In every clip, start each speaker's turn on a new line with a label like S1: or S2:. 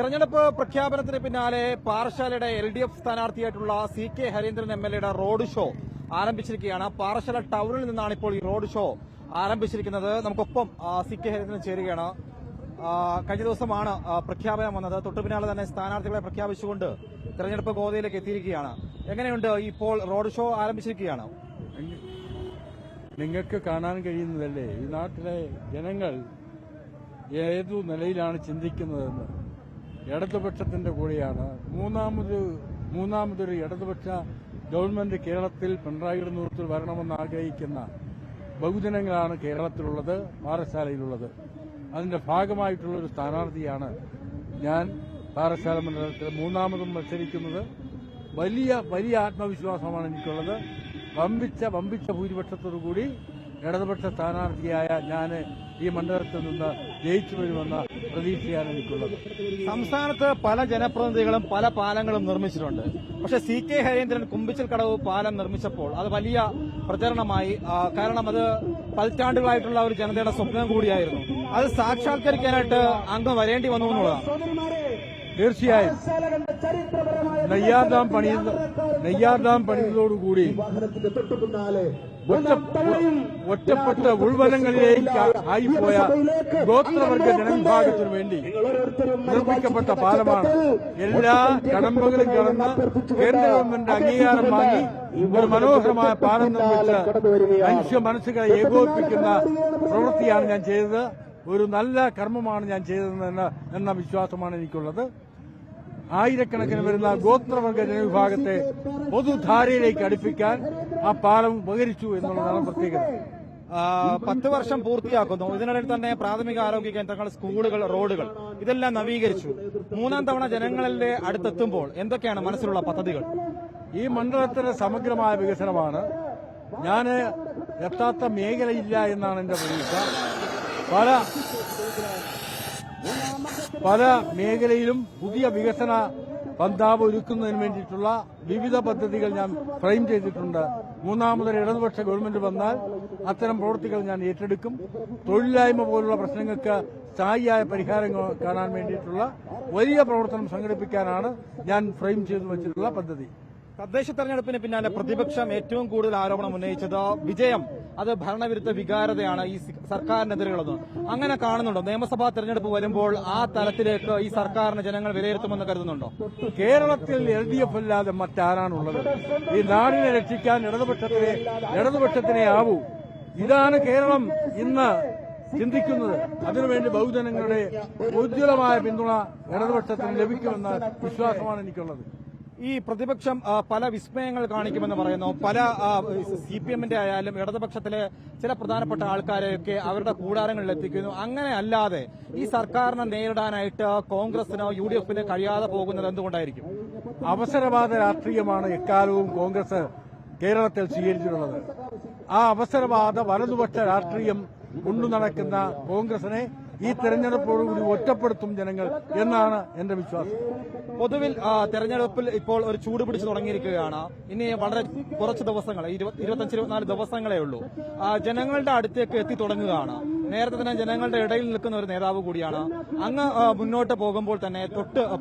S1: തെരഞ്ഞെടുപ്പ് പ്രഖ്യാപനത്തിന് പിന്നാലെ പാറശാലയുടെ LDF സ്ഥാനാർത്ഥിയായിട്ടുള്ള CK Harindran MLA road show ആരംഭിച്ചിരിക്കുകയാണ്. പാറശാല ടൌണിൽ നിന്നാണ് ഇപ്പോൾ ഈ റോഡ് ഷോ ആരംഭിച്ചിരിക്കുന്നത്. നമുക്കൊപ്പം CK ഹരീന്ദ്രൻ ചേരുകയാണ്. കഴിഞ്ഞ ദിവസമാണ് പ്രഖ്യാപനം വന്നത്. തൊട്ടു പിന്നാലെ തന്നെ സ്ഥാനാർത്ഥികളെ പ്രഖ്യാപിച്ചുകൊണ്ട് തെരഞ്ഞെടുപ്പ് ഗോതയിലേക്ക് എത്തിയിരിക്കുകയാണ്. എങ്ങനെയുണ്ട് ഇപ്പോൾ റോഡ് ഷോ ആരംഭിച്ചിരിക്കുകയാണ്?
S2: നിങ്ങൾക്ക് കാണാൻ കഴിയുന്നതല്ലേ ഈ നാട്ടിലെ ജനങ്ങൾ ഏതു നിലയിലാണ് ചിന്തിക്കുന്നതെന്ന്. ഇടതുപക്ഷത്തിന്റെ കൂടെയാണ്. മൂന്നാമതൊരു ഇടതുപക്ഷ ഗവൺമെന്റ് കേരളത്തിൽ പിണറായിയുടെ നേതൃത്വത്തിൽ വരണമെന്ന് ആഗ്രഹിക്കുന്ന ബഹുജനങ്ങളാണ് കേരളത്തിലുള്ളത്, പാറശാലയിലുള്ളത്. അതിന്റെ ഭാഗമായിട്ടുള്ള ഒരു സ്ഥാനാർത്ഥിയാണ് ഞാൻ. പാറശാല മണ്ഡലത്തിൽ മൂന്നാമതും മത്സരിക്കുന്നത്. വലിയ ആത്മവിശ്വാസമാണ് എനിക്കുള്ളത്. വമ്പിച്ച ഭൂരിപക്ഷത്തോടുകൂടി ഇടതുപക്ഷ സ്ഥാനാർത്ഥിയായ ഞാൻ ഈ മണ്ഡലത്തിൽ നിന്ന് ജയിച്ചു വരുമെന്ന പ്രതീക്ഷയാണ് എനിക്കുള്ളത്.
S1: സംസ്ഥാനത്ത് പല ജനപ്രതിനിധികളും പല പാലങ്ങളും നിർമ്മിച്ചിട്ടുണ്ട്. പക്ഷേ CK ഹരീന്ദ്രൻ കുമ്പിച്ചൽ കടവ് പാലം നിർമ്മിച്ചപ്പോൾ അത് വലിയ പ്രചരണമായി. കാരണം അത് പതിറ്റാണ്ടുകളായിട്ടുള്ള ഒരു ജനതയുടെ സ്വപ്നം കൂടിയായിരുന്നു. അത് സാക്ഷാത്കരിക്കാനായിട്ട് അങ്ങ് വരേണ്ടി വന്നു എന്നുള്ളതാണ്.
S2: തീർച്ചയായും നെയ്യാർഡാം പണിതതോടുകൂടി ഒറ്റപ്പെട്ട ഉൾവനങ്ങളിലേക്ക് ആയിപ്പോയ ഗോത്രവർഗ ജനവിഭാഗത്തിനു വേണ്ടി നിർമ്മിക്കപ്പെട്ട പാലമാണ്. എല്ലാ കടമ്പകളും കടന്ന് കേന്ദ്ര ഗവൺമെന്റ് അംഗീകാരം വാങ്ങി ഒരു മനോഹരമായ പാലം നിർമ്മിച്ച് മനുഷ്യ മനസ്സുകളെ ഏകോപിപ്പിക്കുന്ന പ്രവൃത്തിയാണ് ഞാൻ ചെയ്തത്. ഒരു നല്ല കർമ്മമാണ് ഞാൻ ചെയ്തതെന്ന വിശ്വാസമാണ് എനിക്കുള്ളത്. ആയിരക്കണക്കിന് വരുന്ന ഗോത്രവർഗ ജനവിഭാഗത്തെ പൊതുധാരയിലേക്ക് അടുപ്പിക്കാൻ ആ പാലം ഉപകരിച്ചു എന്നുള്ളതാണ് പ്രത്യേകത.
S1: 10 വർഷം പൂർത്തിയാക്കുന്നു. ഇതിനിടയിൽ തന്നെ പ്രാഥമിക ആരോഗ്യ കേന്ദ്രങ്ങൾ, സ്കൂളുകൾ, റോഡുകൾ ഇതെല്ലാം നവീകരിച്ചു. 3ാം തവണ ജനങ്ങളുടെ അടുത്തെത്തുമ്പോൾ എന്തൊക്കെയാണ് മനസ്സിലുള്ള പദ്ധതികൾ?
S2: ഈ മണ്ഡലത്തിലെ സമഗ്രമായ വികസനമാണ്. ഞാൻ എത്താത്ത മേഖലയില്ല എന്നാണ് എന്റെ പ്രതീക്ഷ. പല മേഖലയിലും പുതിയ വികസന പന്താവ് ഒരുക്കുന്നതിന് വേണ്ടിയിട്ടുള്ള വിവിധ പദ്ധതികൾ ഞാൻ ഫ്രെയിം ചെയ്തിട്ടുണ്ട്. മൂന്നാമതൊരു ഇടതുപക്ഷ ഗവൺമെന്റ് വന്നാൽ അത്തരം പ്രവൃത്തികൾ ഞാൻ ഏറ്റെടുക്കും. തൊഴിലില്ലായ്മ പോലുള്ള പ്രശ്നങ്ങൾക്ക് സ്ഥായിയായ പരിഹാരം കാണാൻ വേണ്ടിയിട്ടുള്ള വലിയ പ്രവർത്തനം സംഘടിപ്പിക്കാനാണ് ഞാൻ ഫ്രെയിം ചെയ്തു വച്ചിട്ടുള്ള പദ്ധതി.
S1: തദ്ദേശ തെരഞ്ഞെടുപ്പിന് പിന്നാലെ പ്രതിപക്ഷം ഏറ്റവും കൂടുതൽ ആരോപണം ഉന്നയിച്ചത് വിജയം അത് ഭരണവിരുദ്ധ വികാരതയാണ് ഈ സർക്കാരിനെതിരെയുള്ളത്. അങ്ങനെ കാണുന്നുണ്ടോ? നിയമസഭാ തെരഞ്ഞെടുപ്പ് വരുമ്പോൾ ആ തലത്തിലേക്ക് ഈ സർക്കാരിനെ ജനങ്ങൾ വിലയിരുത്തുമെന്ന് കരുതുന്നുണ്ടോ?
S2: കേരളത്തിൽ LDF അല്ലാതെ മറ്റാരാണുള്ളത്? ഈ നാടിനെ രക്ഷിക്കാൻ ഇടതുപക്ഷത്തിനെ ആവൂ. ഇതാണ് കേരളം ഇന്ന് ചിന്തിക്കുന്നത്. അതിനുവേണ്ടി ബഹുജനങ്ങളുടെ ഉജ്ജ്വലമായ പിന്തുണ ഇടതുപക്ഷത്തിന് ലഭിക്കുമെന്ന വിശ്വാസമാണ് എനിക്കുള്ളത്.
S1: ഈ പ്രതിപക്ഷം പല വിസ്മയങ്ങൾ കാണിക്കുമെന്ന് പറയുന്നു. പല CPMന്റെ ആയാലും ഇടതുപക്ഷത്തിലെ ചില പ്രധാനപ്പെട്ട ആൾക്കാരെയൊക്കെ അവരുടെ കൂടാരങ്ങളിൽ എത്തിക്കുന്നു. അങ്ങനെ അല്ലാതെ ഈ സർക്കാരിനെ നേരിടാനായിട്ട് കോൺഗ്രസിനോ UDFന് കഴിയാതെ പോകുന്നത് എന്തുകൊണ്ടായിരിക്കും?
S2: അവസരവാദ രാഷ്ട്രീയമാണ് എക്കാലവും കോൺഗ്രസ് കേരളത്തിൽ സ്വീകരിച്ചിട്ടുള്ളത്. ആ അവസരവാദ വലതുപക്ഷ രാഷ്ട്രീയം കൊണ്ടു നടക്കുന്ന കോൺഗ്രസിനെ ഈ തെരഞ്ഞെടുപ്പോടുകൂടി ഒറ്റപ്പെടുത്തും ജനങ്ങൾ എന്നാണ് എന്റെ വിശ്വാസം.
S1: പൊതുവിൽ തെരഞ്ഞെടുപ്പിൽ ഇപ്പോൾ ഒരു ചൂട് പിടിച്ചു തുടങ്ങിയിരിക്കുകയാണ്. ഇനി വളരെ കുറച്ച് ദിവസങ്ങൾ, 25-24 ദിവസങ്ങളേ ഉള്ളൂ. ജനങ്ങളുടെ അടുത്തേക്ക് എത്തി തുടങ്ങുകയാണ്. നേരത്തെ തന്നെ ജനങ്ങളുടെ ഇടയിൽ നിൽക്കുന്ന ഒരു നേതാവ് കൂടിയാണ്. അങ്ങ് മുന്നോട്ട് പോകുമ്പോൾ തന്നെ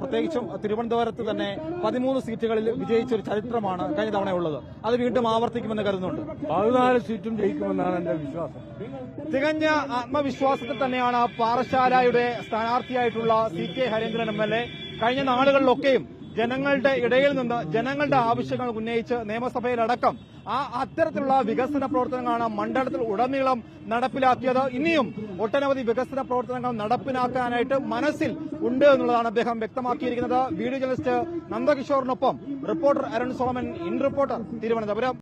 S1: പ്രത്യേകിച്ചും തിരുവനന്തപുരത്ത് തന്നെ 13 സീറ്റുകളിൽ വിജയിച്ച ഒരു ചരിത്രമാണ് കഴിഞ്ഞ തവണയുള്ളത്. അത് വീണ്ടും ആവർത്തിക്കുമെന്ന് കരുതുന്നുണ്ട്.
S2: 14 സീറ്റും ജയിക്കുമെന്നാണ് എന്റെ വിശ്വാസം.
S1: തികഞ്ഞ ആത്മവിശ്വാസത്തിൽ തന്നെയാണ് പാറശാലയുടെ സ്ഥാനാർത്ഥിയായിട്ടുള്ള CK ഹരീന്ദ്രൻ MLA കഴിഞ്ഞ നാളുകളിലൊക്കെയും ജനങ്ങളുടെ ഇടയിൽ നിന്ന് ജനങ്ങളുടെ ആവശ്യങ്ങൾ ഉന്നയിച്ച് നിയമസഭയിലടക്കം അത്തരത്തിലുള്ള വികസന പ്രവർത്തനങ്ങളാണ് മണ്ഡലത്തിൽ ഉടനീളം നടപ്പിലാക്കിയത്. ഇനിയും ഒട്ടനവധി വികസന പ്രവർത്തനങ്ങൾ നടപ്പിലാക്കാനായിട്ട് മനസ്സിൽ ഉണ്ട് എന്നുള്ളതാണ് അദ്ദേഹം വ്യക്തമാക്കിയിരിക്കുന്നത്. വീഡിയോ ജേർണലിസ്റ്റ് നന്ദകിഷോറിനൊപ്പം reporter Arun Solomon, in reporter, Thiruvananthapuram.